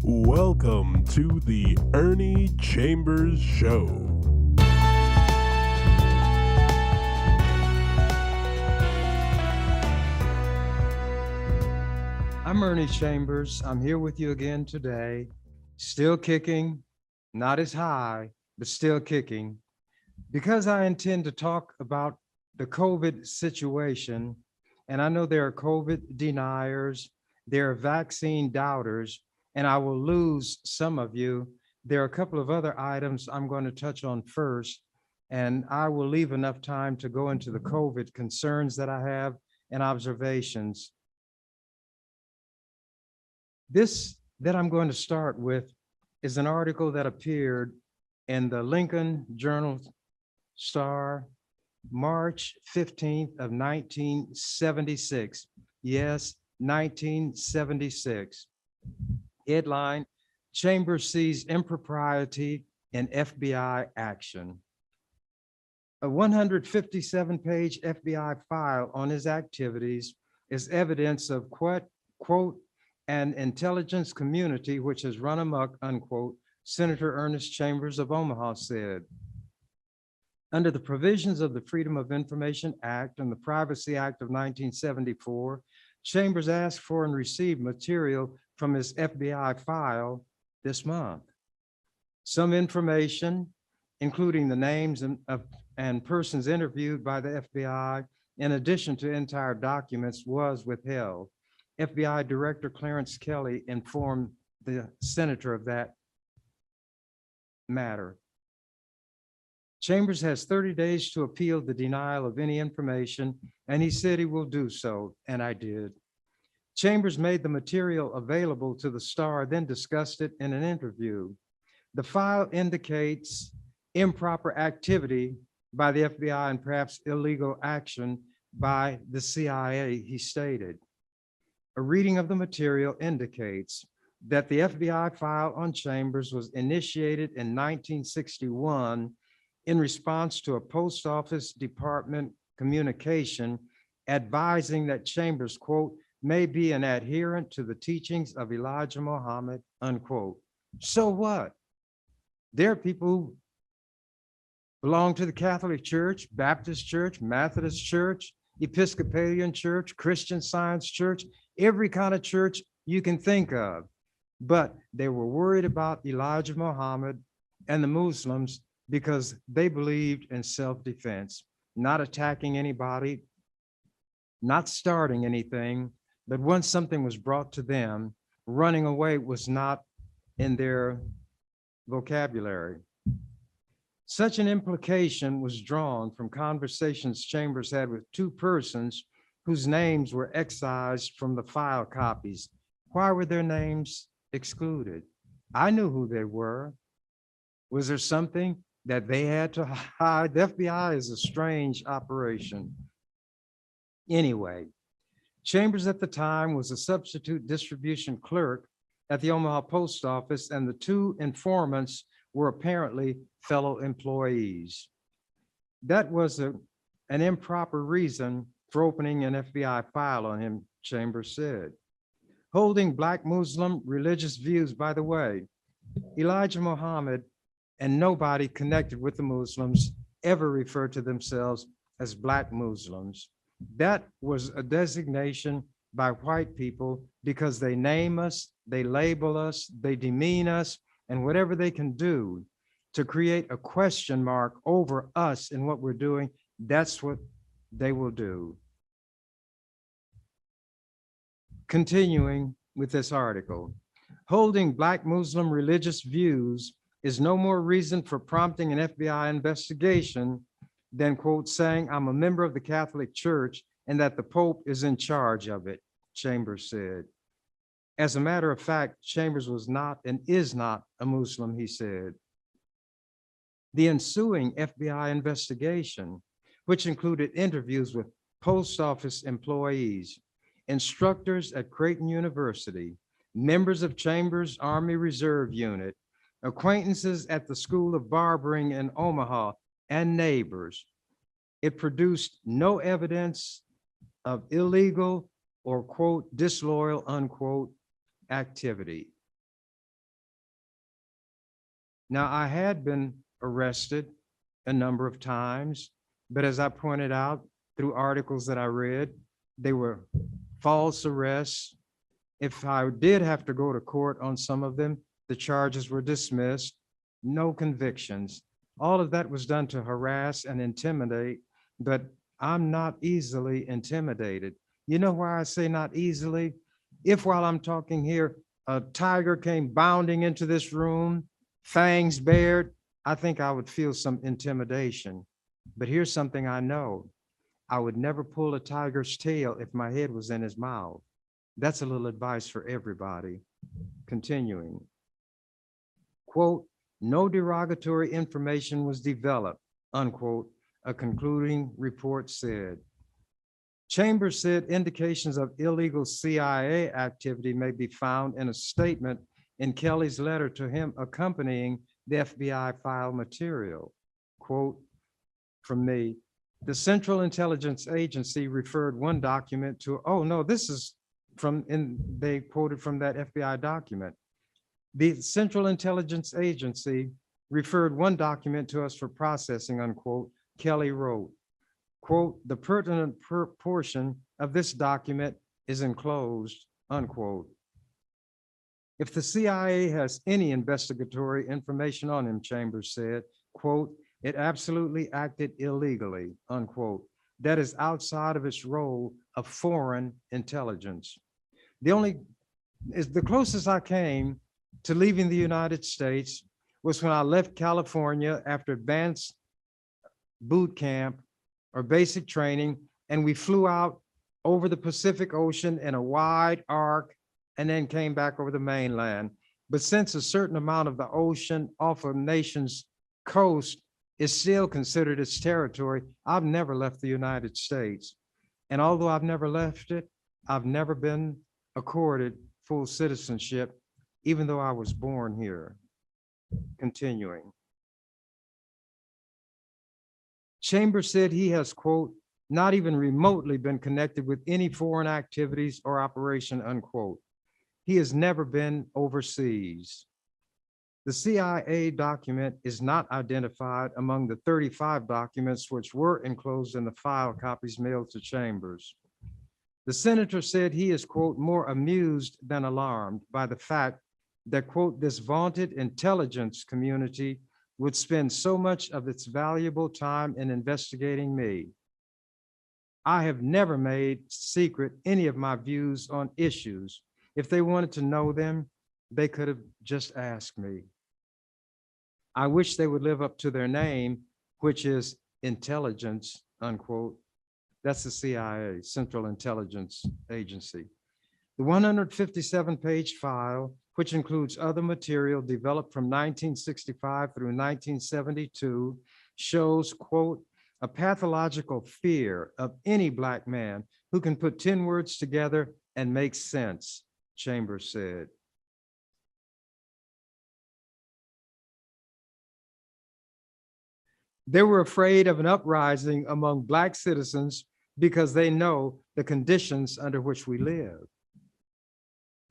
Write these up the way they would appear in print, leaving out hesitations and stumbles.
Welcome to the Ernie Chambers Show. I'm Ernie Chambers. I'm here with you again today, still kicking, not as high, but still kicking, because I intend to talk about the COVID situation. And I know there are COVID deniers, there are vaccine doubters, and I will lose some of you. There are a couple of other items I'm going to touch on first, and I will leave enough time to go into the COVID concerns that I have and observations. This that I'm going to start with is an article that appeared in the Lincoln Journal Star, March 15th of 1976. Yes, 1976. Headline, Chambers sees impropriety in FBI action. A 157-page FBI file on his activities is evidence of quote, an intelligence community which has run amok, unquote, Senator Ernest Chambers of Omaha said. Under the provisions of the Freedom of Information Act and the Privacy Act of 1974, Chambers asked for and received material from his FBI file this month. Some information, including the names and persons interviewed by the FBI, in addition to entire documents, was withheld. FBI Director Clarence Kelly informed the senator of that matter. Chambers has 30 days to appeal the denial of any information, and he said he will do so, and I did. Chambers made the material available to the Star, then discussed it in an interview. The file indicates improper activity by the FBI and perhaps illegal action by the CIA, he stated. A reading of the material indicates that the FBI file on Chambers was initiated in 1961 in response to a post office department communication advising that Chambers, quote, may be an adherent to the teachings of Elijah Muhammad, unquote. So what? There are people who belong to the Catholic Church, Baptist Church, Methodist Church, Episcopalian Church, Christian Science Church, every kind of church you can think of. But they were worried about Elijah Muhammad and the Muslims because they believed in self-defense, not attacking anybody, not starting anything. But once something was brought to them, running away was not in their vocabulary. Such an implication was drawn from conversations Chambers had with two persons whose names were excised from the file copies. Why were their names excluded? I knew who they were. Was there something that they had to hide? The FBI is a strange operation. Anyway, Chambers at the time was a substitute distribution clerk at the Omaha Post Office, and the two informants were apparently fellow employees. That was an improper reason for opening an FBI file on him, Chambers said. Holding Black Muslim religious views, by the way, Elijah Muhammad and nobody connected with the Muslims ever referred to themselves as Black Muslims. That was a designation by white people because they name us, they label us, they demean us, and whatever they can do to create a question mark over us and what we're doing, that's what they will do. Continuing with this article, holding Black Muslim religious views is no more reason for prompting an FBI investigation than, quote, saying I'm a member of the Catholic Church and that the Pope is in charge of it, Chambers said. As a matter of fact, Chambers was not and is not a Muslim, he said. The ensuing FBI investigation, which included interviews with post office employees, instructors at Creighton University, members of Chambers Army Reserve Unit, acquaintances at the School of Barbering in Omaha, and neighbors. It produced no evidence of illegal or, quote, disloyal, unquote, activity. Now, I had been arrested a number of times, but as I pointed out through articles that I read, they were false arrests. If I did have to go to court on some of them, the charges were dismissed, no convictions. All of that was done to harass and intimidate, but I'm not easily intimidated. You know why I say not easily? If while I'm talking here, a tiger came bounding into this room, fangs bared, I think I would feel some intimidation. But here's something I know. I would never pull a tiger's tail if my head was in his mouth. That's a little advice for everybody. Continuing. Quote, no derogatory information was developed, unquote, a concluding report said. Chambers said indications of illegal CIA activity may be found in a statement in Kelly's letter to him accompanying the FBI file material. Quote from me, the Central Intelligence Agency referred one document to, oh no, this is they quoted from that FBI document. The Central Intelligence Agency referred one document to us for processing, unquote. Kelly wrote, quote, the pertinent portion of this document is enclosed, unquote. If the CIA has any investigatory information on him, Chambers said, quote, it absolutely acted illegally, unquote. That is outside of its role of foreign intelligence. The closest I came to leaving the United States was when I left California after advanced boot camp or basic training, and we flew out over the Pacific Ocean in a wide arc and then came back over the mainland. But since a certain amount of the ocean off a nation's coast is still considered its territory, I've never left the United States. And although I've never left it, I've never been accorded full citizenship, even though I was born here. Continuing. Chambers said he has, quote, not even remotely been connected with any foreign activities or operation, unquote. He has never been overseas. The CIA document is not identified among the 35 documents which were enclosed in the file copies mailed to Chambers. The senator said he is, quote, more amused than alarmed by the fact that, quote, this vaunted intelligence community would spend so much of its valuable time in investigating me. I have never made secret any of my views on issues. If they wanted to know them, they could have just asked me. I wish they would live up to their name, which is intelligence, unquote. That's the CIA, Central Intelligence Agency. The 157-page file, which includes other material developed from 1965 through 1972, shows, quote, a pathological fear of any Black man who can put 10 words together and make sense, Chambers said. They were afraid of an uprising among Black citizens because they know the conditions under which we live.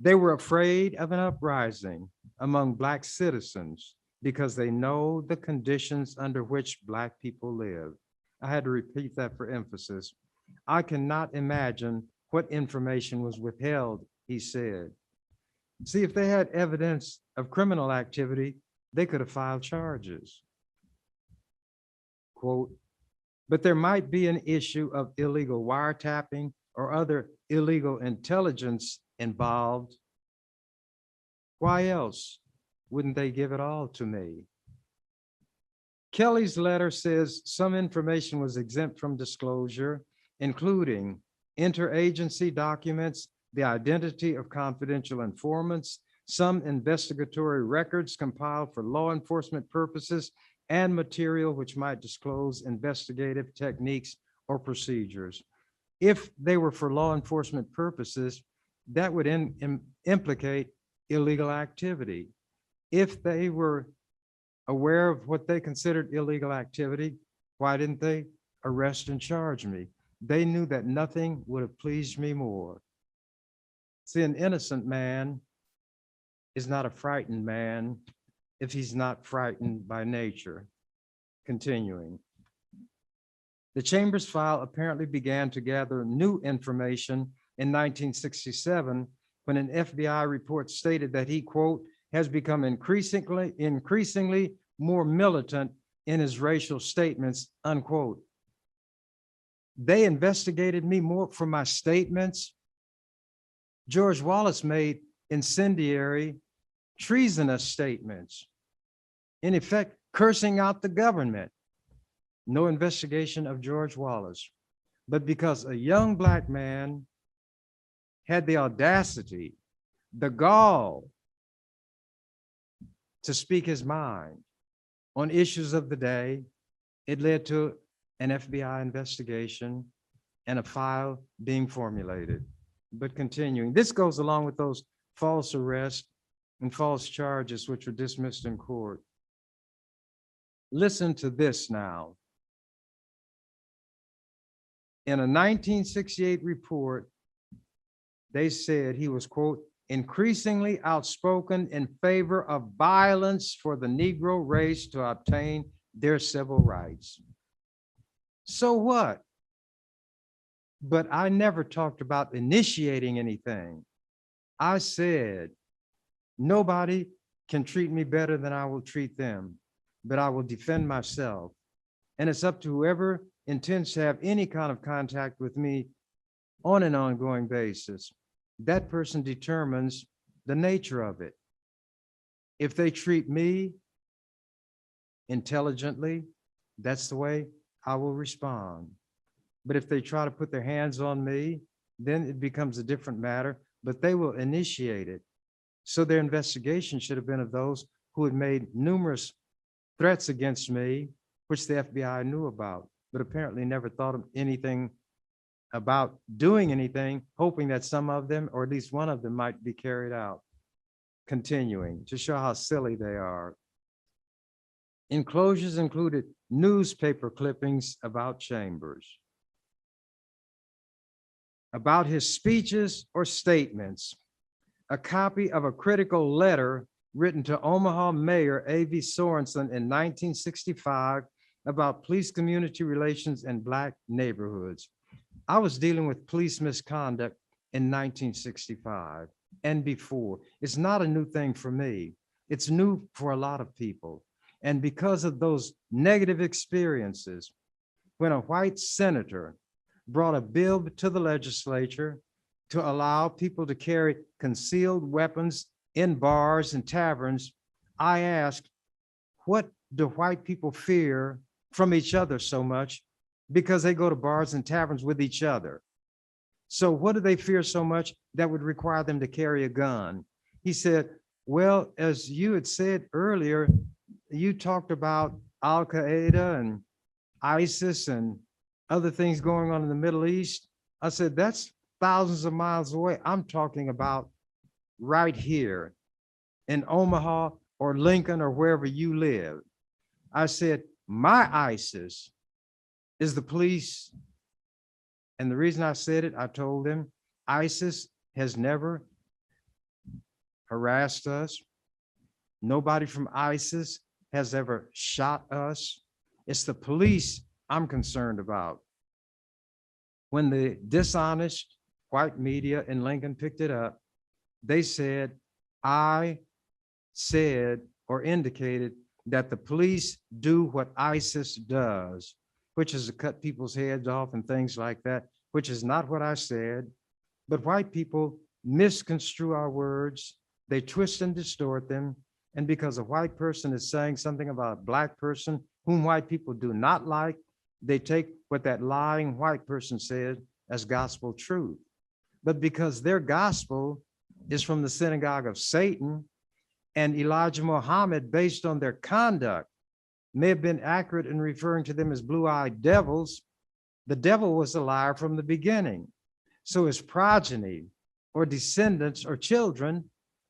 They were afraid of an uprising among Black citizens because they know the conditions under which Black people live. I had to repeat that for emphasis. I cannot imagine what information was withheld, he said. See, if they had evidence of criminal activity, they could have filed charges. Quote, but there might be an issue of illegal wiretapping or other illegal intelligence involved. Why else wouldn't they give it all to me? Kelly's letter says some information was exempt from disclosure, including interagency documents, the identity of confidential informants, some investigatory records compiled for law enforcement purposes, and material which might disclose investigative techniques or procedures. If they were for law enforcement purposes, that would implicate illegal activity. If they were aware of what they considered illegal activity, why didn't they arrest and charge me? They knew that nothing would have pleased me more. See, an innocent man is not a frightened man if he's not frightened by nature. Continuing. The Chambers file apparently began to gather new information in 1967 when an FBI report stated that he, quote, has become increasingly more militant in his racial statements, unquote. They investigated me more for my statements. George Wallace made incendiary, treasonous statements, in effect, cursing out the government. No investigation of George Wallace, but because a young Black man had the audacity, the gall to speak his mind on issues of the day, it led to an FBI investigation and a file being formulated. But continuing, this goes along with those false arrests and false charges which were dismissed in court. Listen to this now. In a 1968 report, they said he was, quote, increasingly outspoken in favor of violence for the Negro race to obtain their civil rights. So what? But I never talked about initiating anything. I said, nobody can treat me better than I will treat them, but I will defend myself. And it's up to whoever intends to have any kind of contact with me on an ongoing basis. That person determines the nature of it. If they treat me intelligently, that's the way I will respond. But if they try to put their hands on me, then it becomes a different matter, but they will initiate it. So their investigation should have been of those who had made numerous threats against me, which the FBI knew about, but apparently never thought of anything about doing anything, hoping that some of them, or at least one of them, might be carried out. Continuing to show how silly they are. Enclosures included newspaper clippings about Chambers, about his speeches or statements, a copy of a critical letter written to Omaha Mayor A.V. Sorensen in 1965 about police community relations in Black neighborhoods. I was dealing with police misconduct in 1965 and before. It's not a new thing for me. It's new for a lot of people. And because of those negative experiences, when a white senator brought a bill to the legislature to allow people to carry concealed weapons in bars and taverns, I asked, what do white people fear from each other so much? Because they go to bars and taverns with each other. So what do they fear so much that would require them to carry a gun? He said, well, as you had said earlier, you talked about Al-Qaeda and ISIS and other things going on in the Middle East. I said, that's thousands of miles away. I'm talking about right here in Omaha or Lincoln or wherever you live. I said, my ISIS is the police. And the reason I said it, I told them, ISIS has never harassed us. Nobody from ISIS has ever shot us. It's the police I'm concerned about. When the dishonest white media in Lincoln picked it up, they said, I said or indicated that the police do what ISIS does, which is to cut people's heads off and things like that, which is not what I said. But white people misconstrue our words. They twist and distort them. And because a white person is saying something about a Black person whom white people do not like, they take what that lying white person said as gospel truth. But because their gospel is from the synagogue of Satan, and Elijah Muhammad, based on their conduct, may have been accurate in referring to them as blue-eyed devils, the devil was a liar from the beginning. So his progeny or descendants or children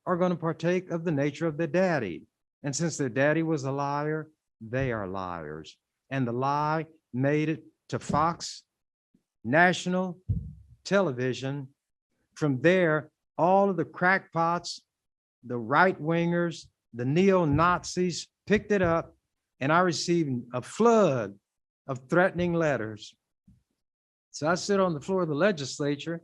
are going to partake of the nature of their daddy. And since their daddy was a liar, they are liars. And the lie made it to Fox, national television. From there, all of the crackpots, the right-wingers, the neo-Nazis picked it up, and I received a flood of threatening letters. So I sit on the floor of the legislature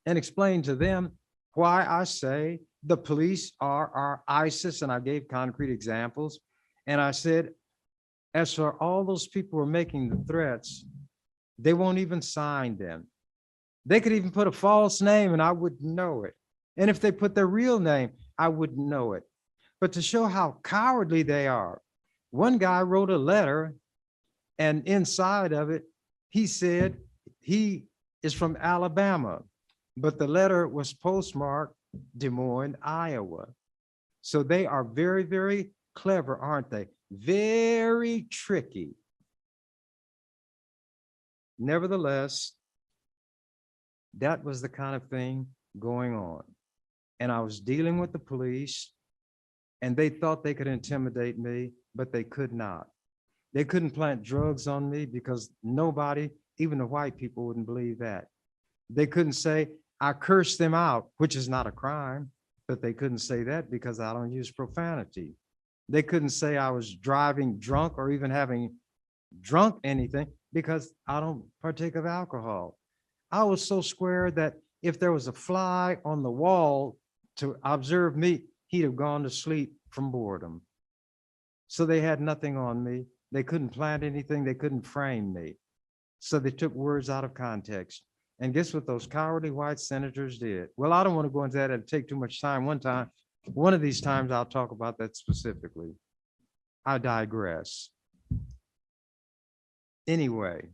and explain to them why I say the police are our ISIS, and I gave concrete examples. And I said, as for all those people who are making the threats, they won't even sign them. They could even put a false name and I wouldn't know it. And if they put their real name, I wouldn't know it. But to show how cowardly they are, one guy wrote a letter, and inside of it, he said he is from Alabama, but the letter was postmarked Des Moines, Iowa. So they are very, very clever, aren't they? Very tricky. Nevertheless, that was the kind of thing going on. And I was dealing with the police, and they thought they could intimidate me, but they could not. They couldn't plant drugs on me because nobody, even the white people, wouldn't believe that. They couldn't say, I cursed them out, which is not a crime, but they couldn't say that because I don't use profanity. They couldn't say I was driving drunk or even having drunk anything because I don't partake of alcohol. I was so square that if there was a fly on the wall to observe me, he'd have gone to sleep from boredom. So they had nothing on me. They couldn't plant anything. They couldn't frame me. So they took words out of context. And guess what those cowardly white senators did? Well, I don't want to go into that. It'd take too much time. One of these times I'll talk about that specifically. I digress. Anyway,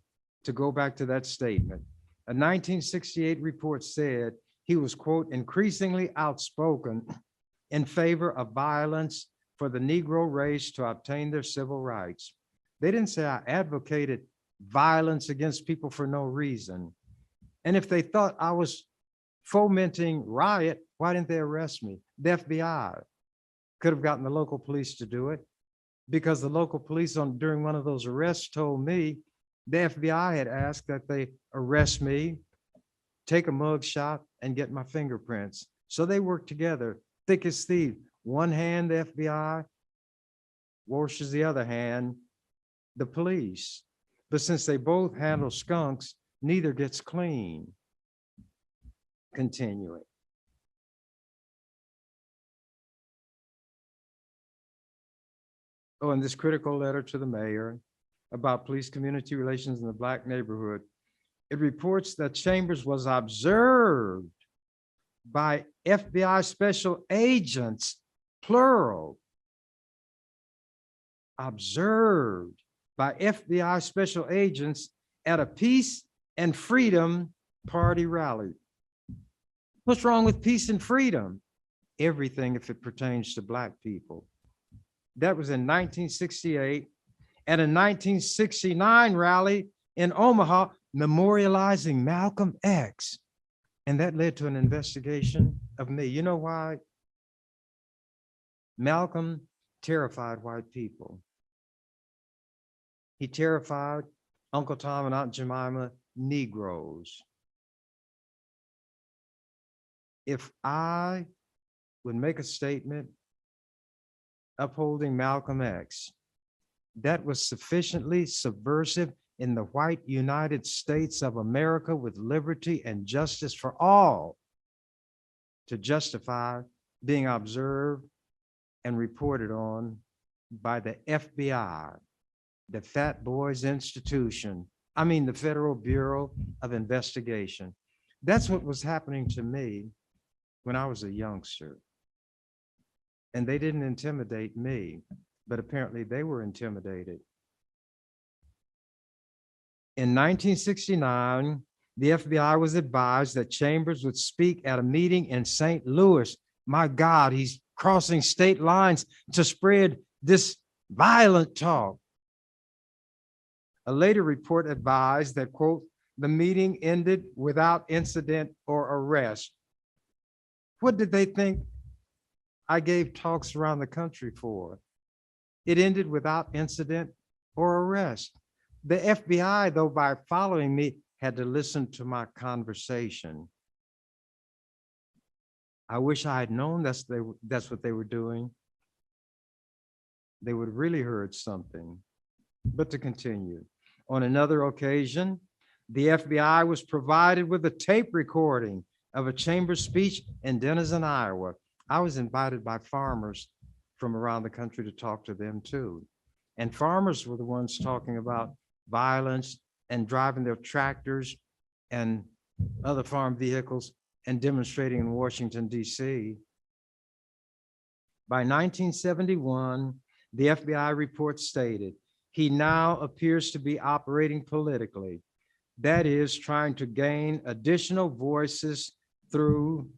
to go back to that statement, a 1968 report said he was, quote, increasingly outspoken in favor of violence for the Negro race to obtain their civil rights. They didn't say I advocated violence against people for no reason. And if they thought I was fomenting riot, why didn't they arrest me? The FBI could have gotten the local police to do it, because the local police during one of those arrests told me the FBI had asked that they arrest me, take a mug shot, and get my fingerprints. So they worked together, thick as thieves. One hand, the FBI, washes the other hand, the police. But since they both handle skunks, neither gets clean. Continuing. Oh, and this critical letter to the mayor about police community relations in the Black neighborhood. It reports that Chambers was observed by FBI special agents, plural, observed by FBI special agents at a Peace and Freedom Party rally. What's wrong with peace and freedom? Everything if it pertains to Black people. That was in 1968. At a 1969 rally in Omaha, memorializing Malcolm X. And that led to an investigation of me. You know why? Malcolm terrified white people. He terrified Uncle Tom and Aunt Jemima, Negroes. If I would make a statement upholding Malcolm X, that was sufficiently subversive in the white United States of America with liberty and justice for all to justify being observed and reported on by the FBI, the Fat Boys Institution, the Federal Bureau of Investigation. That's what was happening to me when I was a youngster. And they didn't intimidate me, but apparently they were intimidated. In 1969, the FBI was advised that Chambers would speak at a meeting in St. Louis. My God, he's crossing state lines to spread this violent talk. A later report advised that, quote, the meeting ended without incident or arrest. What did they think I gave talks around the country for? It ended without incident or arrest. The FBI, though, by following me, had to listen to my conversation. I wish I had known that's what they were doing. they would really heard something. But to continue, on another occasion, the FBI was provided with a tape recording of a Chambers speech in Denison, Iowa. I was invited by farmers from around the country to talk to them too. And farmers were the ones talking about violence and driving their tractors and other farm vehicles and demonstrating in Washington, D.C. By 1971, the FBI report stated, he now appears to be operating politically. That is, trying to gain additional voices through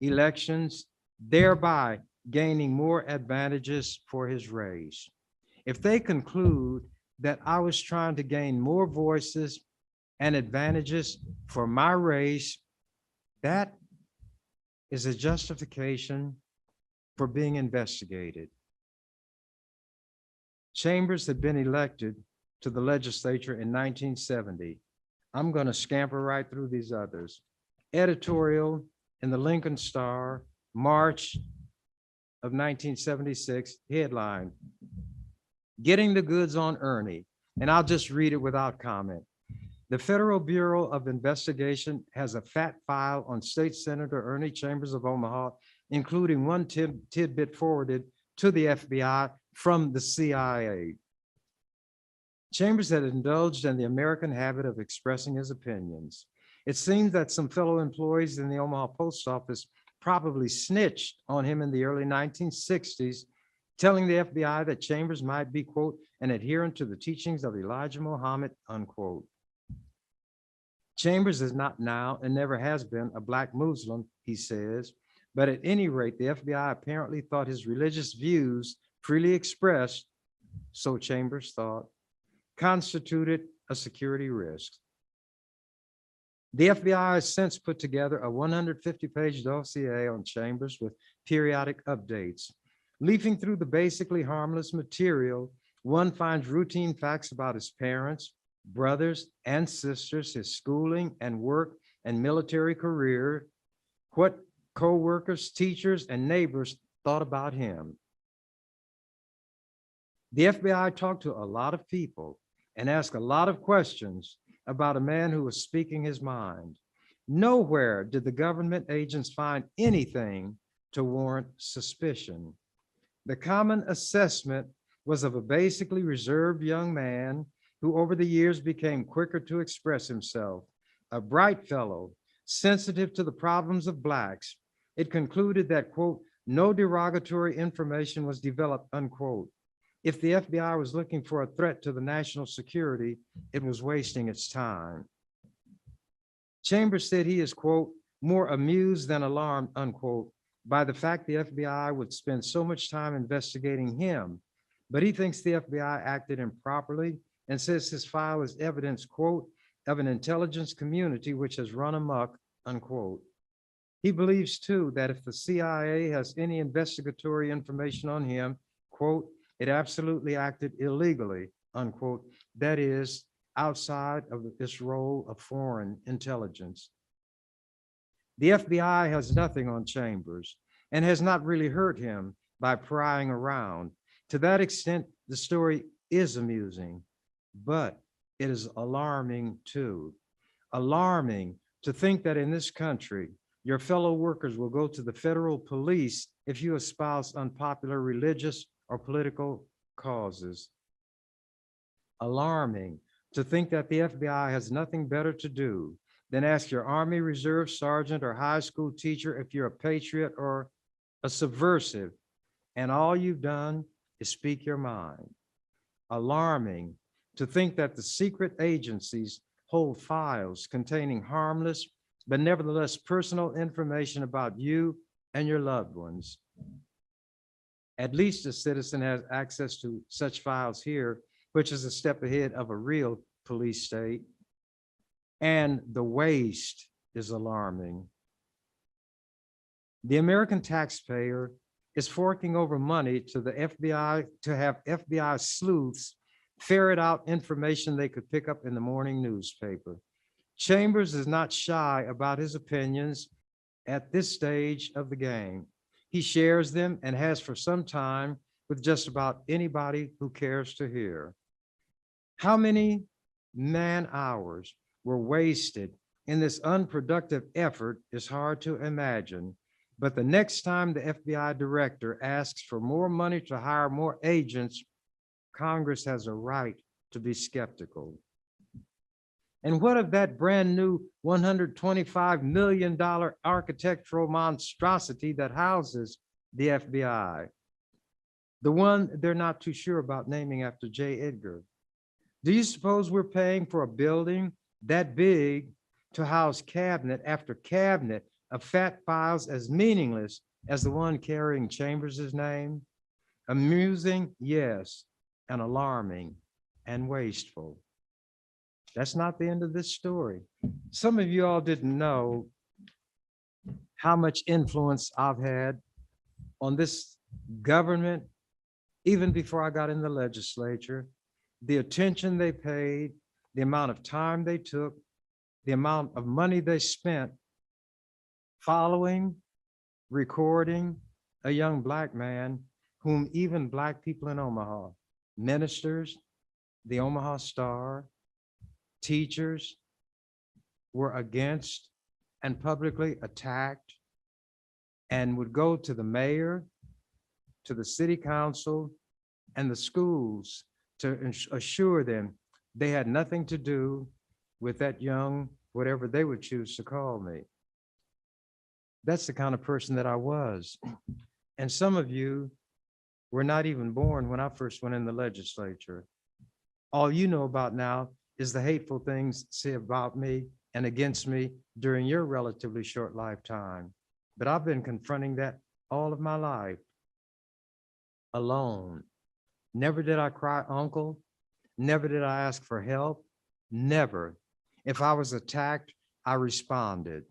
elections, thereby gaining more advantages for his race. If they conclude that I was trying to gain more voices and advantages for my race, that is a justification for being investigated. Chambers had been elected to the legislature in 1970. I'm going to scamper right through these others. Editorial in the Lincoln Star, March of 1976, headline, Getting the Goods on Ernie. And I'll just read it without comment. The Federal Bureau of Investigation has a fat file on State Senator Ernie Chambers of Omaha, including one tidbit forwarded to the FBI from the CIA. Chambers had indulged in the American habit of expressing his opinions. It seems that some fellow employees in the Omaha Post Office probably snitched on him in the early 1960s, telling the FBI that Chambers might be, quote, an adherent to the teachings of Elijah Muhammad, unquote. Chambers is not now and never has been a Black Muslim, he says, but at any rate, the FBI apparently thought his religious views freely expressed, so Chambers thought, constituted a security risk. The FBI has since put together a 150-page dossier on Chambers with periodic updates. Leafing through the basically harmless material, one finds routine facts about his parents, brothers and sisters, his schooling and work and military career, what co-workers, teachers, and neighbors thought about him. The FBI talked to a lot of people and asked a lot of questions about a man who was speaking his mind. Nowhere did the government agents find anything to warrant suspicion. The common assessment was of a basically reserved young man who over the years became quicker to express himself, a bright fellow, sensitive to the problems of Blacks. It concluded that, quote, no derogatory information was developed, unquote. If the FBI was looking for a threat to the national security, it was wasting its time. Chambers said he is, quote, more amused than alarmed, unquote, by the fact the FBI would spend so much time investigating him, but he thinks the FBI acted improperly and says his file is evidence, quote, of an intelligence community which has run amok, unquote. He believes too that if the CIA has any investigatory information on him, quote, it absolutely acted illegally, unquote, that is, outside of its role of foreign intelligence. The FBI has nothing on Chambers and has not really hurt him by prying around. To that extent, the story is amusing, but it is alarming too. Alarming to think that in this country, your fellow workers will go to the federal police if you espouse unpopular religious or political causes. Alarming to think that the FBI has nothing better to do than ask your Army Reserve sergeant or high school teacher if you're a patriot or a subversive, and all you've done is speak your mind. Alarming to think that the secret agencies hold files containing harmless but nevertheless personal information about you and your loved ones. At least a citizen has access to such files here, which is a step ahead of a real police state. And the waste is alarming. The American taxpayer is forking over money to the FBI to have FBI sleuths ferret out information they could pick up in the morning newspaper. Chambers is not shy about his opinions at this stage of the game. He shares them and has for some time with just about anybody who cares to hear. How many man hours were wasted in this unproductive effort is hard to imagine. But the next time the FBI director asks for more money to hire more agents, Congress has a right to be skeptical. And what of that brand new $125 million architectural monstrosity that houses the FBI? The one they're not too sure about naming after J. Edgar. Do you suppose we're paying for a building that big to house cabinet after cabinet of fat files as meaningless as the one carrying Chambers' name? Amusing, yes, and alarming and wasteful. That's not the end of this story. Some of you all didn't know how much influence I've had on this government, even before I got in the legislature, the attention they paid, the amount of time they took, the amount of money they spent following, recording a young Black man whom even Black people in Omaha, ministers, the Omaha Star, teachers were against and publicly attacked, and would go to the mayor, to the city council, and the schools to assure them they had nothing to do with that young, whatever they would choose to call me. That's the kind of person that I was. And some of you were not even born when I first went in the legislature. All you know about now is the hateful things said about me and against me during your relatively short lifetime. But I've been confronting that all of my life, alone. Never did I cry uncle. Never did I ask for help. Never. If I was attacked, I responded.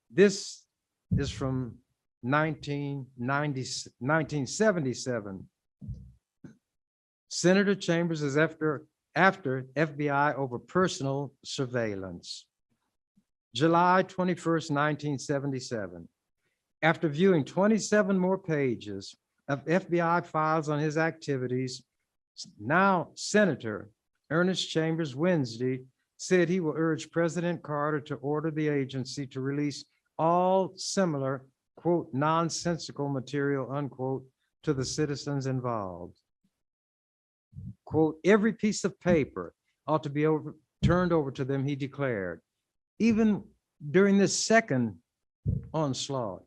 This is from 1977. Senator Chambers is after FBI over personal surveillance. July 21st, 1977. After viewing 27 more pages of FBI files on his activities, now Senator Ernest Chambers Wednesday said he will urge President Carter to order the agency to release all similar, quote, nonsensical material, unquote, to the citizens involved. Quote, every piece of paper ought to be turned over to them, he declared. Even during this second onslaught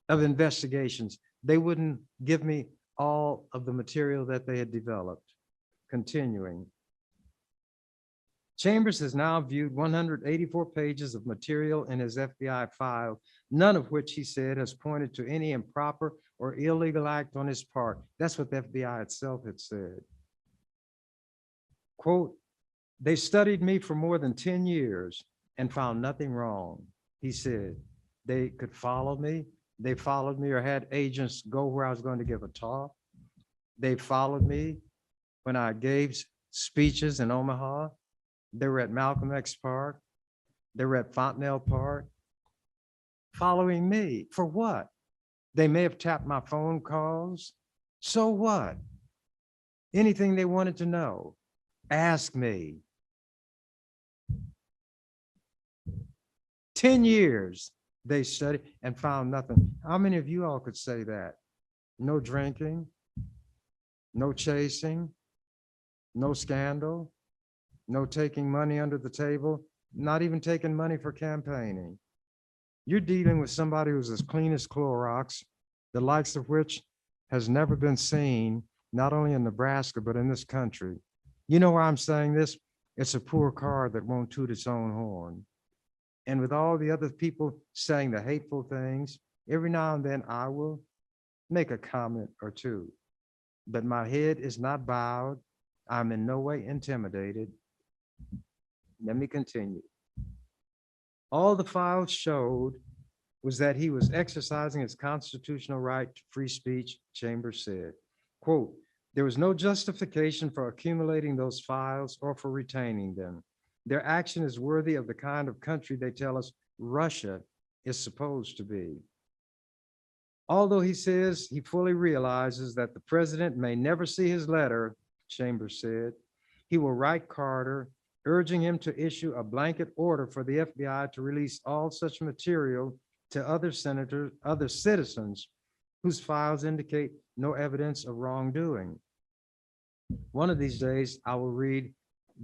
of investigations, they wouldn't give me all of the material that they had developed. Continuing. Chambers has now viewed 184 pages of material in his FBI file, none of which he said has pointed to any improper or illegal act on his part. That's what the FBI itself had said. Quote, they studied me for more than 10 years and found nothing wrong. He said, they could follow me. They followed me or had agents go where I was going to give a talk. They followed me when I gave speeches in Omaha. They were at Malcolm X Park. They were at Fontenelle Park, following me. For what? They may have tapped my phone calls. So what? Anything they wanted to know, ask me. 10 years they studied and found nothing. How many of you all could say that? No drinking, no chasing, no scandal, no taking money under the table, not even taking money for campaigning. You're dealing with somebody who's as clean as Clorox, the likes of which has never been seen, not only in Nebraska, but in this country. You know why I'm saying this? It's a poor car that won't toot its own horn. And with all the other people saying the hateful things, every now and then I will make a comment or two. But my head is not bowed. I'm in no way intimidated. Let me continue. All the files showed was that he was exercising his constitutional right to free speech, Chambers said. Quote, there was no justification for accumulating those files or for retaining them. Their action is worthy of the kind of country they tell us Russia is supposed to be. Although he says he fully realizes that the president may never see his letter, Chambers said, he will write Carter, urging him to issue a blanket order for the FBI to release all such material to other citizens whose files indicate no evidence of wrongdoing. One of these days, I will read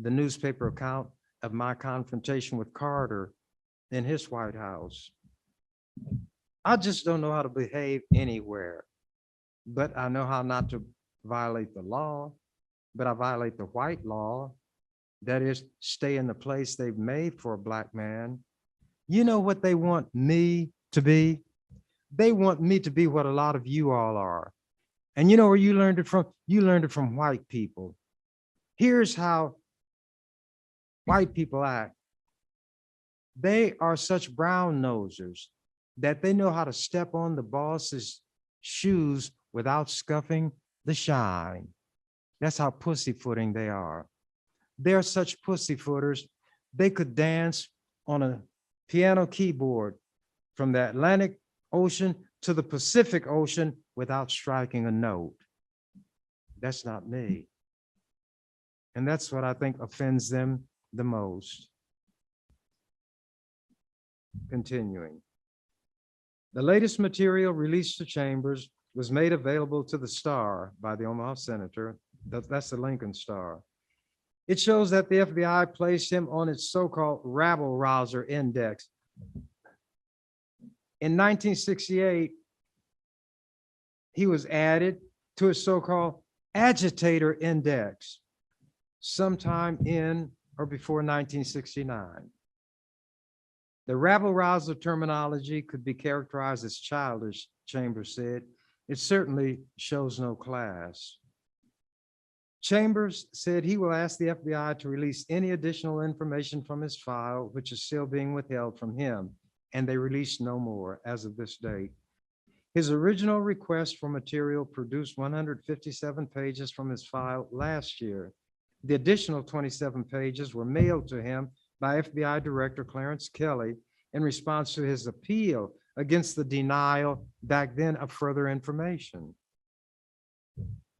the newspaper account of my confrontation with Carter in his White House. I just don't know how to behave anywhere, but I know how not to violate the law, but I violate the white law. That is, stay in the place they've made for a black man. You know what they want me to be? They want me to be what a lot of you all are. And you know where you learned it from? You learned it from white people. Here's how white people act. They are such brown nosers that they know how to step on the boss's shoes without scuffing the shine. That's how pussyfooting they are. They're such pussyfooters, they could dance on a piano keyboard from the Atlantic Ocean to the Pacific Ocean without striking a note. That's not me. And that's what I think offends them the most. Continuing. The latest material released to Chambers was made available to the Star by the Omaha Senator. That's the Lincoln Star. It shows that the FBI placed him on its so-called rabble-rouser index. In 1968, he was added to a so-called agitator index sometime in or before 1969. The rabble-rouser terminology could be characterized as childish, Chambers said. It certainly shows no class. Chambers said he will ask the FBI to release any additional information from his file, which is still being withheld from him, and they released no more as of this date. His original request for material produced 157 pages from his file last year. The additional 27 pages were mailed to him by FBI Director Clarence Kelly in response to his appeal against the denial back then of further information.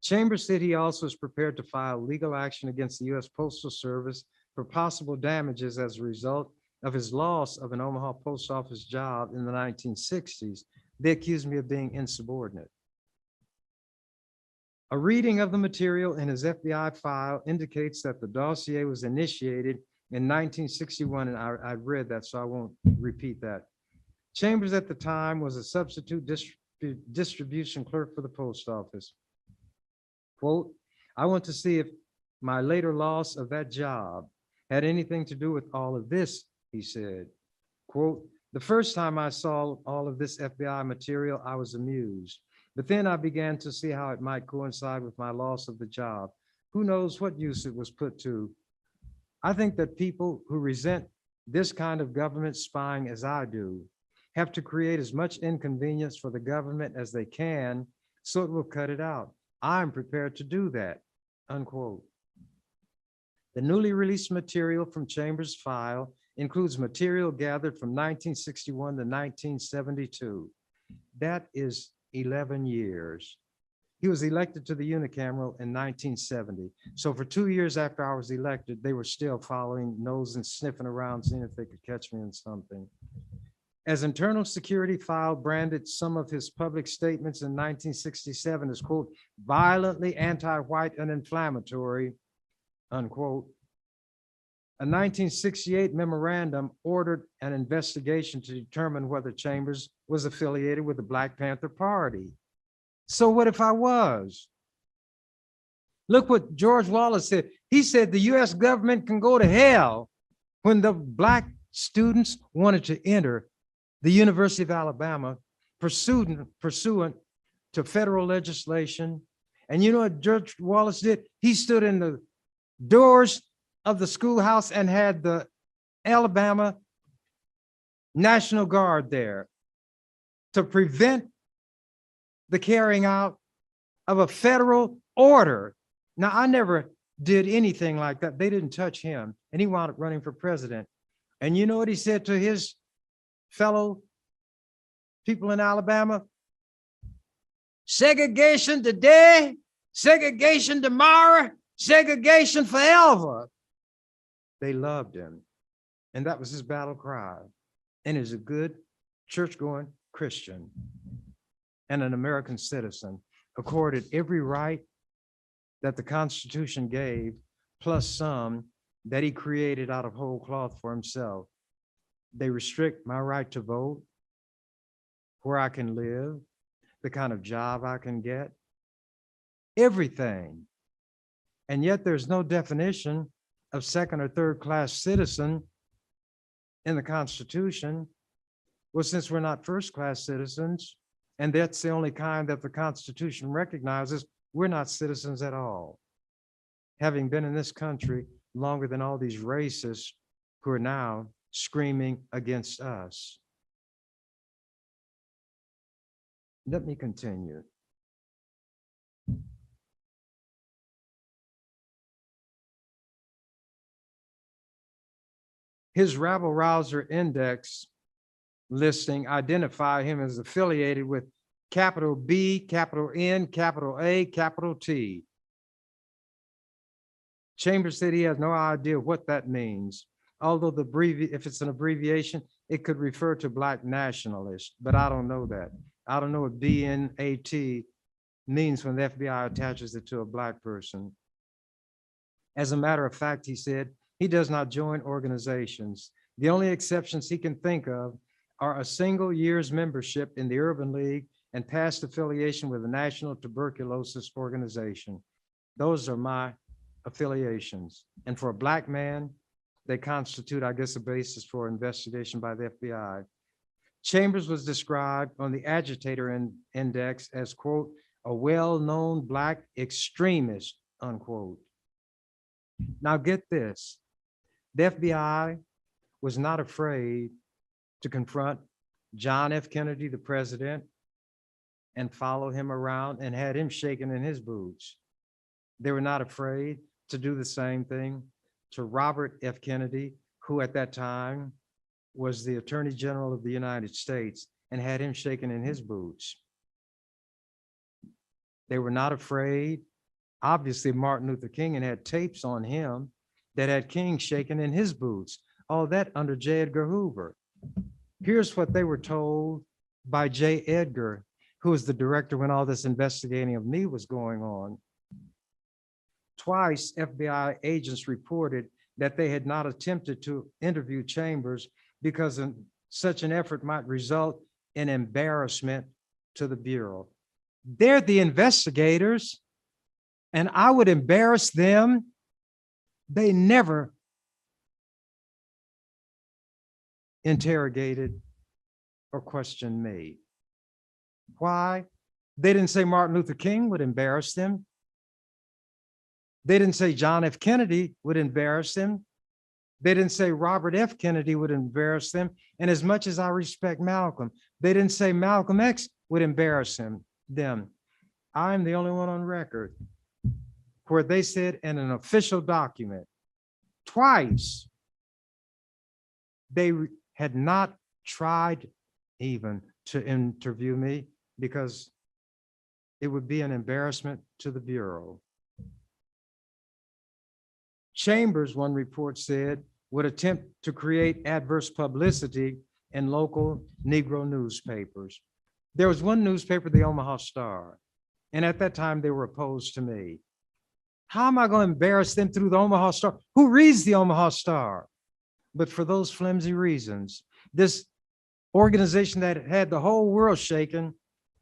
Chambers said he also is prepared to file legal action against the U.S. Postal Service for possible damages as a result of his loss of an Omaha post office job in the 1960s. They accused me of being insubordinate. A reading of the material in his FBI file indicates that the dossier was initiated in 1961, and I read that, so I won't repeat that. Chambers at the time was a substitute distribution clerk for the post office. Quote, I want to see if my later loss of that job had anything to do with all of this, he said. Quote, the first time I saw all of this FBI material, I was amused. But then I began to see how it might coincide with my loss of the job. Who knows what use it was put to? I think that people who resent this kind of government spying as I do have to create as much inconvenience for the government as they can so it will cut it out. I'm prepared to do that, unquote. The newly released material from Chambers' file includes material gathered from 1961 to 1972. That is 11 years. He was elected to the unicameral in 1970. So for 2 years after I was elected, they were still following nose and sniffing around, seeing if they could catch me in something. As Internal Security file branded some of his public statements in 1967 as, quote, violently anti-white and inflammatory, unquote. A 1968 memorandum ordered an investigation to determine whether Chambers was affiliated with the Black Panther Party. So what if I was? Look what George Wallace said. He said the US government can go to hell when the Black students wanted to enter the University of Alabama pursuant to federal legislation. And you know what George Wallace did? He stood in the doors of the schoolhouse and had the Alabama National Guard there to prevent the carrying out of a federal order. Now, I never did anything like that. They didn't touch him, and he wound up running for president. And you know what he said to his fellow people in Alabama? Segregation today, segregation tomorrow, segregation forever. They loved him. And that was his battle cry. And he's a good church-going Christian and an American citizen, accorded every right that the Constitution gave, plus some that he created out of whole cloth for himself. They restrict my right to vote, where I can live, the kind of job I can get, everything. And yet there's no definition of second or third class citizen in the Constitution. Well, since we're not first class citizens, and that's the only kind that the Constitution recognizes, we're not citizens at all. Having been in this country longer than all these racists who are now screaming against us. Let me continue. His rabble-rouser index listing identify him as affiliated with capital B, capital N, capital A, capital T. Chambers said he has no idea what that means. Although if it's an abbreviation, it could refer to Black nationalist, but I don't know that. I don't know what BNAT means when the FBI attaches it to a Black person. As a matter of fact, he said, he does not join organizations. The only exceptions he can think of are a single year's membership in the Urban League and past affiliation with the National Tuberculosis Organization. Those are my affiliations. And for a Black man, they constitute, I guess, a basis for investigation by the FBI. Chambers was described on the agitator index as, quote, a well-known Black extremist, unquote. Now get this, the FBI was not afraid to confront John F. Kennedy, the president, and follow him around and had him shaking in his boots. They were not afraid to do the same thing to Robert F. Kennedy, who at that time was the Attorney General of the United States, and had him shaking in his boots. They were not afraid, obviously, Martin Luther King, and had tapes on him that had King shaking in his boots. All that under J. Edgar Hoover. Here's what they were told by J. Edgar, who was the director when all this investigating of me was going on. Twice, FBI agents reported that they had not attempted to interview Chambers because such an effort might result in embarrassment to the Bureau. They're the investigators, and I would embarrass them. They never interrogated or questioned me. Why? They didn't say Martin Luther King would embarrass them. They didn't say John F. Kennedy would embarrass them. They didn't say Robert F. Kennedy would embarrass them. And as much as I respect Malcolm, they didn't say Malcolm X would embarrass them. I'm the only one on record where they said in an official document, twice, they had not tried even to interview me because it would be an embarrassment to the Bureau. Chambers, one report said, would attempt to create adverse publicity in local Negro newspapers. There was one newspaper, the Omaha Star, and at that time they were opposed to me. How am I going to embarrass them through the Omaha Star? Who reads the Omaha Star? But for those flimsy reasons, this organization that had the whole world shaken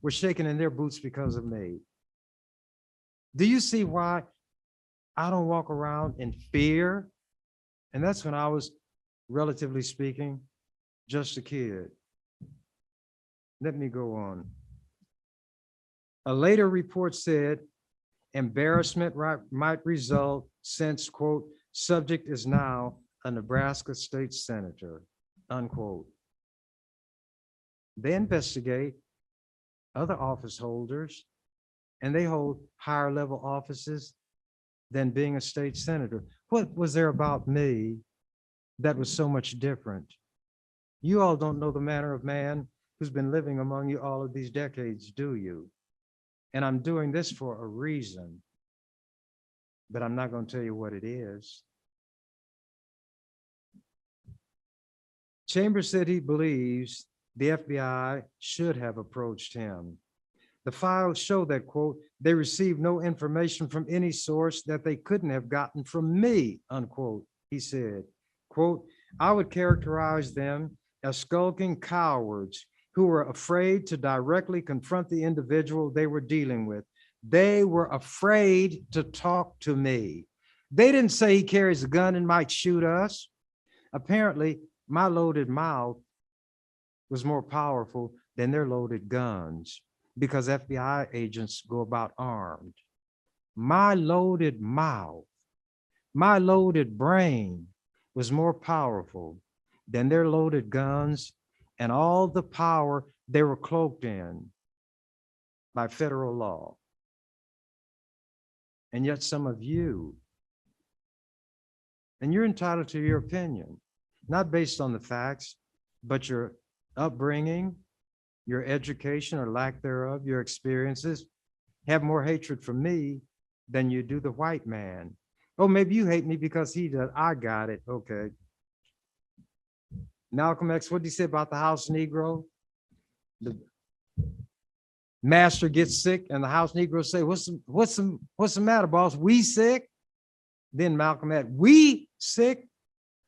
were shaken in their boots because of me. Do you see why I don't walk around in fear? And that's when I was, relatively speaking, just a kid. Let me go on. A later report said, embarrassment might result since, quote, subject is now a Nebraska state senator, unquote. They investigate other office holders, and they hold higher level offices than being a state senator. What was there about me that was so much different? You all don't know the manner of man who's been living among you all of these decades, do you? And I'm doing this for a reason, but I'm not going to tell you what it is. Chambers said he believes the FBI should have approached him. The files show that, quote, they received no information from any source that they couldn't have gotten from me, unquote, he said. Quote, I would characterize them as skulking cowards who were afraid to directly confront the individual they were dealing with. They were afraid to talk to me. They didn't say he carries a gun and might shoot us. Apparently, my loaded mouth was more powerful than their loaded guns because FBI agents go about armed. My loaded mouth, my loaded brain was more powerful than their loaded guns and all the power they were cloaked in by federal law. And yet some of you, and you're entitled to your opinion, not based on the facts, but your upbringing, your education or lack thereof, your experiences, have more hatred for me than you do the white man. Oh, maybe you hate me because he does. I got it. Okay. Malcolm X, what did he say about the house Negro? The master gets sick and the house Negro say, what's the matter, boss? We sick? Then Malcolm X, we sick?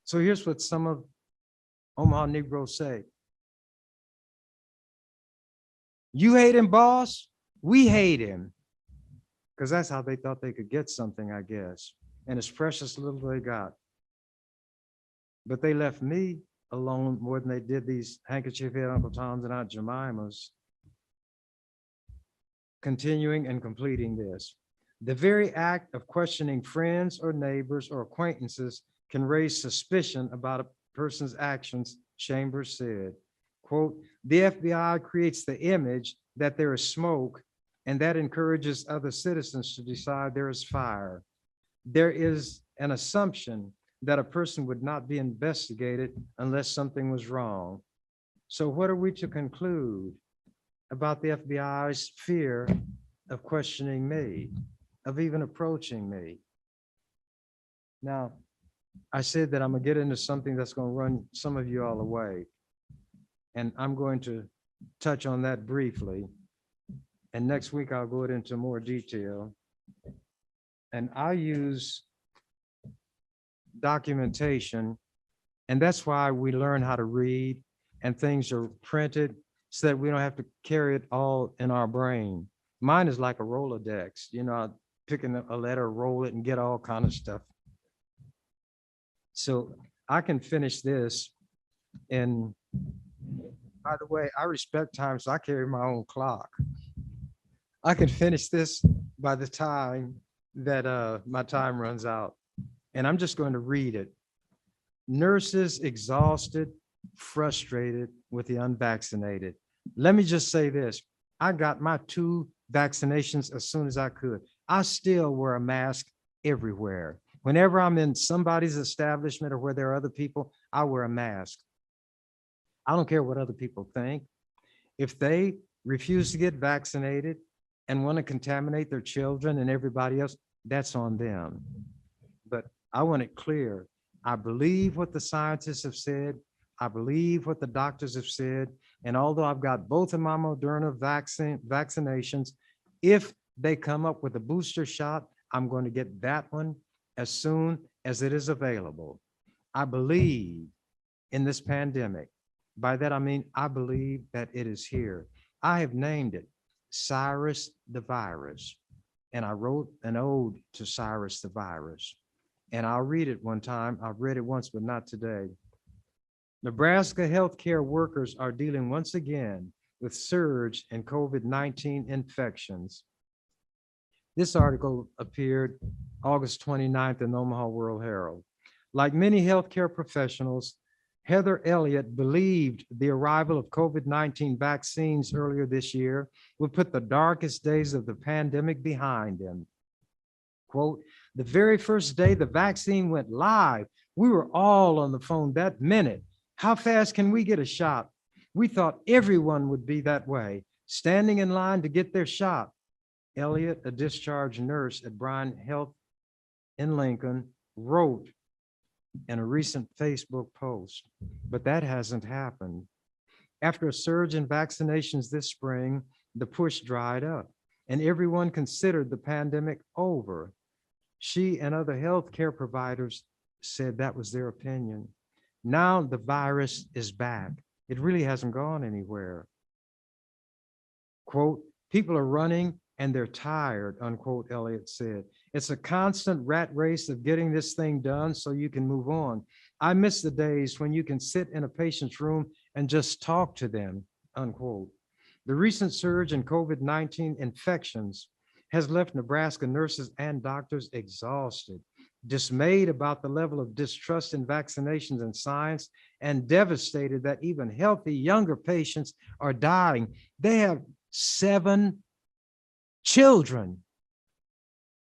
So here's what some of Omaha Negroes say. You hate him, boss? We hate him. Because that's how they thought they could get something, I guess. And it's precious little they got. But they left me alone more than they did these handkerchief head Uncle Toms and Aunt Jemimas. Continuing and completing this. The very act of questioning friends or neighbors or acquaintances can raise suspicion about a person's actions, Chambers said. Quote, the FBI creates the image that there is smoke and that encourages other citizens to decide there is fire. There is an assumption that a person would not be investigated unless something was wrong. So what are we to conclude about the FBI's fear of questioning me, of even approaching me? Now, I said that I'm gonna get into something that's gonna run some of you all away. And I'm going to touch on that briefly. And next week I'll go into more detail. And I use documentation, and that's why we learn how to read and things are printed so that we don't have to carry it all in our brain. Mine is like a Rolodex, you know, picking a letter, roll it and get all kind of stuff. So I can finish this. And by the way, I respect time, so I carry my own clock. I can finish this by the time that my time runs out. And I'm just going to read it. Nurses exhausted, frustrated with the unvaccinated. Let me just say this. I got my 2 vaccinations as soon as I could. I still wear a mask everywhere. Whenever I'm in somebody's establishment or where there are other people, I wear a mask. I don't care what other people think. If they refuse to get vaccinated and want to contaminate their children and everybody else, that's on them. But I want it clear. I believe what the scientists have said. I believe what the doctors have said. And although I've got both of my Moderna vaccinations, if they come up with a booster shot, I'm going to get that one as soon as it is available. I believe in this pandemic. By that, I mean, I believe that it is here. I have named it Cyrus the Virus. And I wrote an ode to Cyrus the Virus. And I'll read it one time. I've read it once, but not today. Nebraska healthcare workers are dealing once again with surge in COVID-19 infections. This article appeared August 29th in the Omaha World Herald. Like many healthcare professionals, Heather Elliott believed the arrival of COVID-19 vaccines earlier this year would put the darkest days of the pandemic behind them. Quote, the very first day the vaccine went live, we were all on the phone that minute. How fast can we get a shot? We thought everyone would be that way, standing in line to get their shot. Elliott, a discharged nurse at Bryan Health in Lincoln, wrote in a recent Facebook post, but that hasn't happened. After a surge in vaccinations this spring, the push dried up and everyone considered the pandemic over. She and other healthcare providers said that was their opinion. Now the virus is back. It really hasn't gone anywhere. Quote, people are running and they're tired, unquote, Elliott said. It's a constant rat race of getting this thing done so you can move on. I miss the days when you can sit in a patient's room and just talk to them, unquote. The recent surge in COVID-19 infections has left Nebraska nurses and doctors exhausted, dismayed about the level of distrust in vaccinations and science, and devastated that even healthy younger patients are dying. They have 7 children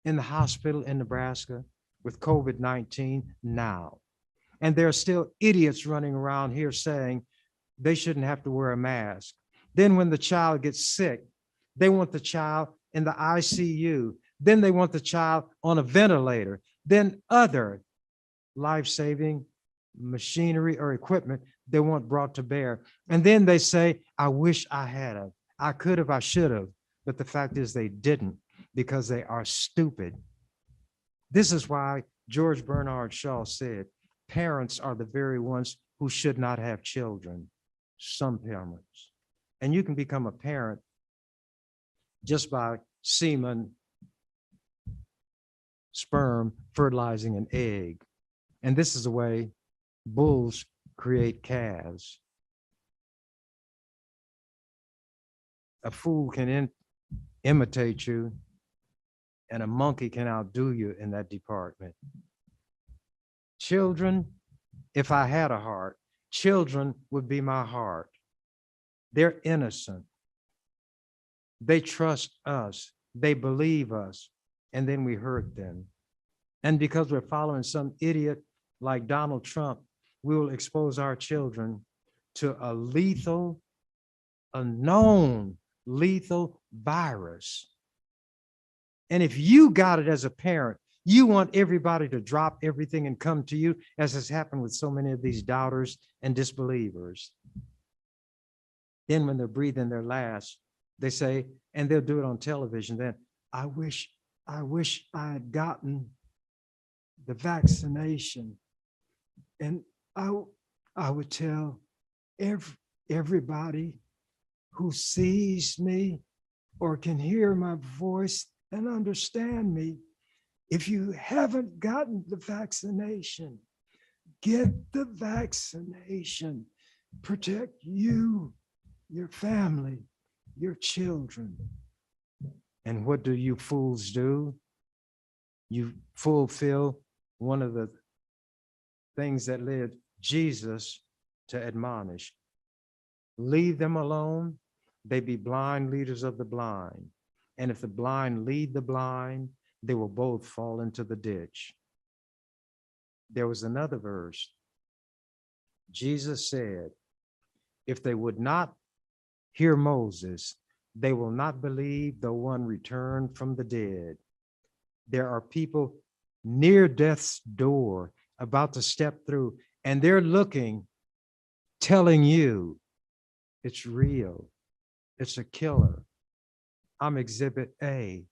in the hospital in Nebraska with COVID-19 now. And there are still idiots running around here saying they shouldn't have to wear a mask. Then when the child gets sick, they want the child in the ICU. Then they want the child on a ventilator. Then other life-saving machinery or equipment they want brought to bear. And then they say, I wish I had it. I could have, I should have. But the fact is they didn't because they are stupid. This is why George Bernard Shaw said, parents are the very ones who should not have children, some parents. And you can become a parent just by semen, sperm, fertilizing an egg. And this is the way bulls create calves. A fool can imitate you, and a monkey can outdo you in that department. Children, if I had a heart, children would be my heart. They're innocent. They trust us. They believe us. And then we hurt them. And because we're following some idiot like Donald Trump, we will expose our children to a lethal, a known lethal virus. And if you got it as a parent, you want everybody to drop everything and come to you, as has happened with so many of these doubters and disbelievers. Then when they're breathing their last, they say, and they'll do it on television, then, I wish I had gotten the vaccination. And I would tell everybody who sees me or can hear my voice and understand me, if you haven't gotten the vaccination, get the vaccination. Protect you, your family, your children. And what do you fools do? You fulfill one of the things that led Jesus to admonish. Leave them alone. They be blind leaders of the blind. And if the blind lead the blind, they will both fall into the ditch. There was another verse. Jesus said, if they would not hear Moses, they will not believe the one returned from the dead. There are people near death's door about to step through, and they're looking, telling you it's real. It's a killer. I'm exhibit A.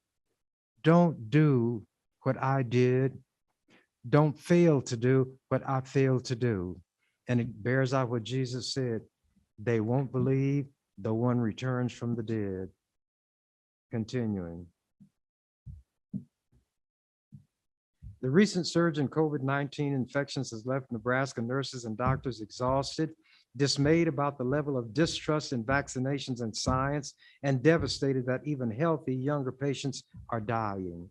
Don't do what I did. Don't fail to do what I failed to do. And it bears out what Jesus said. They won't believe the one returns from the dead. Continuing. The recent surge in COVID-19 infections has left Nebraska nurses and doctors exhausted, dismayed about the level of distrust in vaccinations and science, and devastated that even healthy younger patients are dying.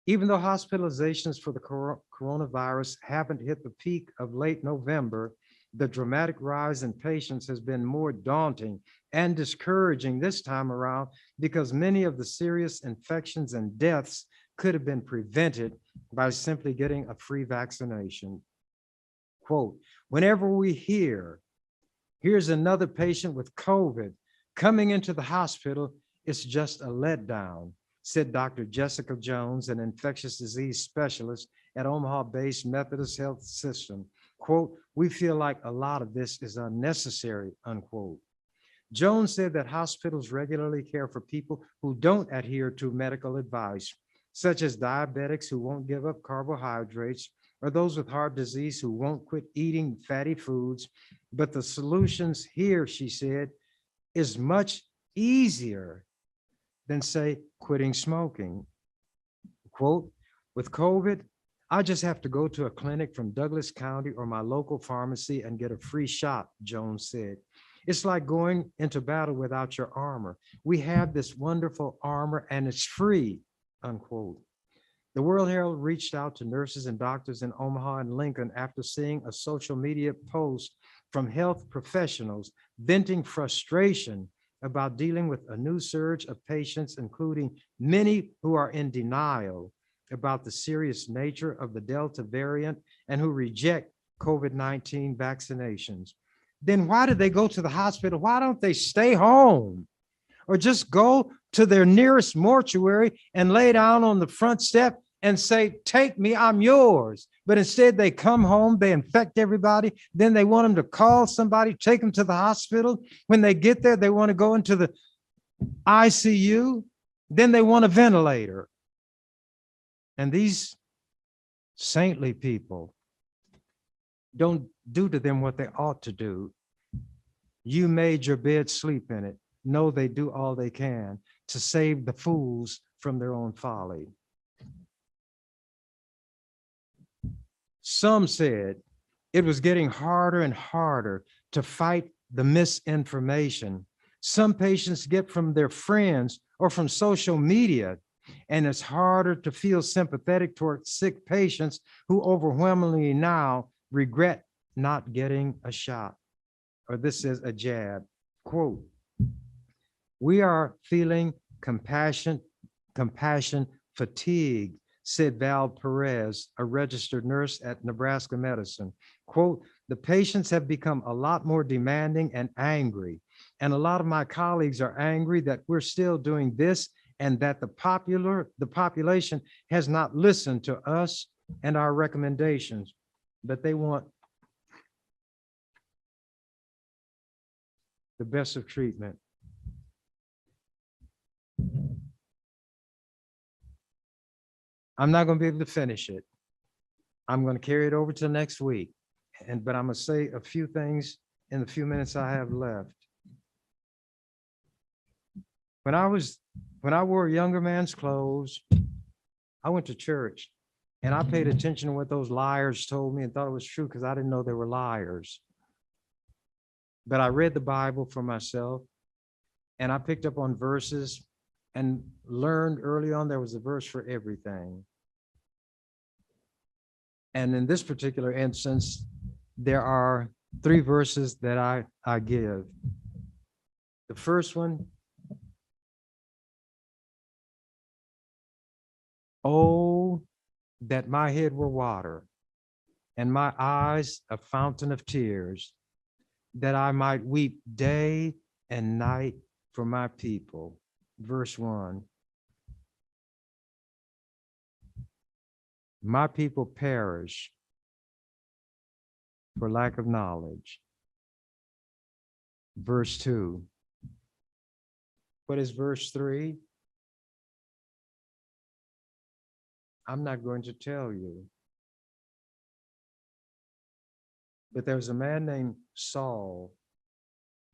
Even though hospitalizations for the coronavirus haven't hit the peak of late November, the dramatic rise in patients has been more daunting and discouraging this time around because many of the serious infections and deaths could have been prevented by simply getting a free vaccination. Quote, whenever we here's another patient with COVID coming into the hospital, It's just a letdown, said Dr. Jessica Jones, an infectious disease specialist at Omaha-based Methodist Health System. Quote, "We feel like a lot of this is unnecessary," unquote. Jones said that hospitals regularly care for people who don't adhere to medical advice, such as diabetics who won't give up carbohydrates, or those with heart disease who won't quit eating fatty foods. But the solutions here, she said, is much easier than, say, quitting smoking. Quote, "With COVID, I just have to go to a clinic from Douglas County or my local pharmacy and get a free shot," Jones said. "It's like going into battle without your armor. We have this wonderful armor and it's free," unquote. The World Herald reached out to nurses and doctors in Omaha and Lincoln after seeing a social media post from health professionals venting frustration about dealing with a new surge of patients, including many who are in denial about the serious nature of the Delta variant and who reject COVID-19 vaccinations. Then why do they go to the hospital? Why don't they stay home or just go to their nearest mortuary and lay down on the front step and say, "Take me, I'm yours"? But instead they come home, they infect everybody. Then they want them to call somebody, take them to the hospital. When they get there, they want to go into the ICU. Then they want a ventilator. And these saintly people don't do to them what they ought to do. You made your bed, sleep in it. No, they do all they can to save the fools from their own folly. Some said it was getting harder and harder to fight the misinformation some patients get from their friends or from social media, and it's harder to feel sympathetic toward sick patients who overwhelmingly now regret not getting a shot, or this is a jab. Quote, "We are feeling compassion fatigue," said Val Perez, a registered nurse at Nebraska Medicine. Quote, "The patients have become a lot more demanding and angry. And a lot of my colleagues are angry that we're still doing this and that the population has not listened to us and our recommendations, but they want the best of treatment." I'm not going to be able to finish it. I'm going to carry it over to next week. But I'm going to say a few things in the few minutes I have left. When I wore younger man's clothes, I went to church and I paid attention to what those liars told me and thought it was true because I didn't know they were liars. But I read the Bible for myself and I picked up on verses and learned early on there was a verse for everything. And in this particular instance, there are 3 verses that I give. The first one, "Oh, that my head were water and my eyes a fountain of tears, that I might weep day and night for my people." Verse 1. "My people perish for lack of knowledge." Verse 2. What is verse 3? I'm not going to tell you. But there was a man named Saul,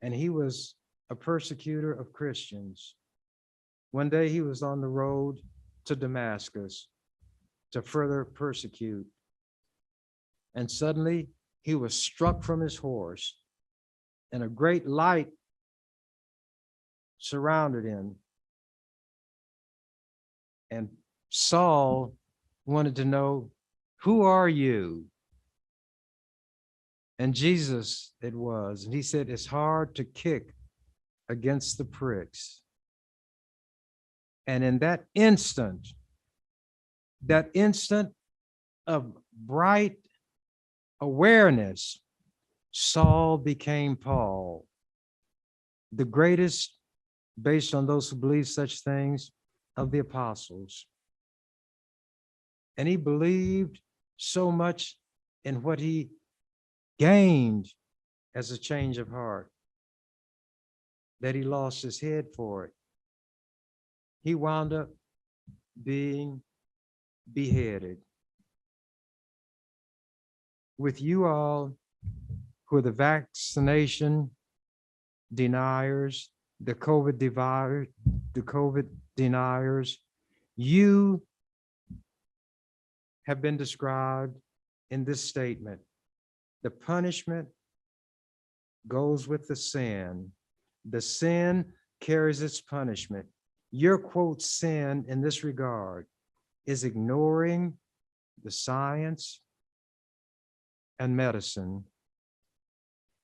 and he was a persecutor of Christians. One day he was on the road to Damascus to further persecute. And suddenly he was struck from his horse, and a great light surrounded him. And Saul wanted to know, "Who are you?" And Jesus it was. And he said, "It's hard to kick against the pricks." And in that instant of bright awareness, Saul became Paul, the greatest based on those who believe such things of the apostles. And he believed so much in what he gained as a change of heart that he lost his head for it. He wound up being beheaded. With you all who are the vaccination deniers, the COVID deniers, you have been described in this statement. The punishment goes with the sin. The sin carries its punishment. Your quote sin in this regard is ignoring the science and medicine,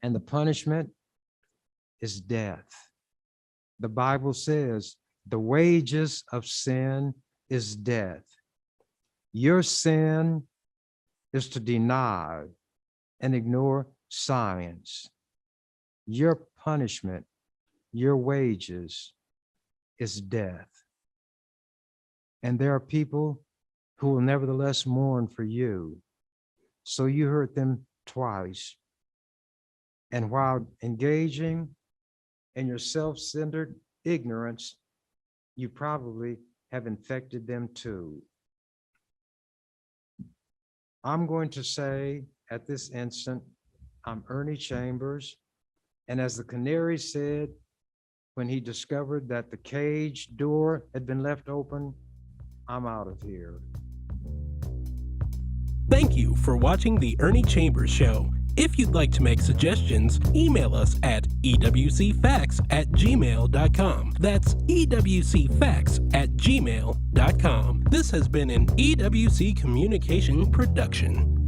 and the punishment is death. The Bible says the wages of sin is death. Your sin is to deny and ignore science. Your punishment, your wages is death. And there are people who will nevertheless mourn for you. So you hurt them twice. And while engaging in your self-centered ignorance, you probably have infected them too. I'm going to say at this instant, I'm Ernie Chambers. And as the canary said, when he discovered that the cage door had been left open, I'm out of here. Thank you for watching The Ernie Chambers Show. If you'd like to make suggestions, email us at ewcfacts@gmail.com. That's ewcfacts@gmail.com. This has been an EWC Communication production.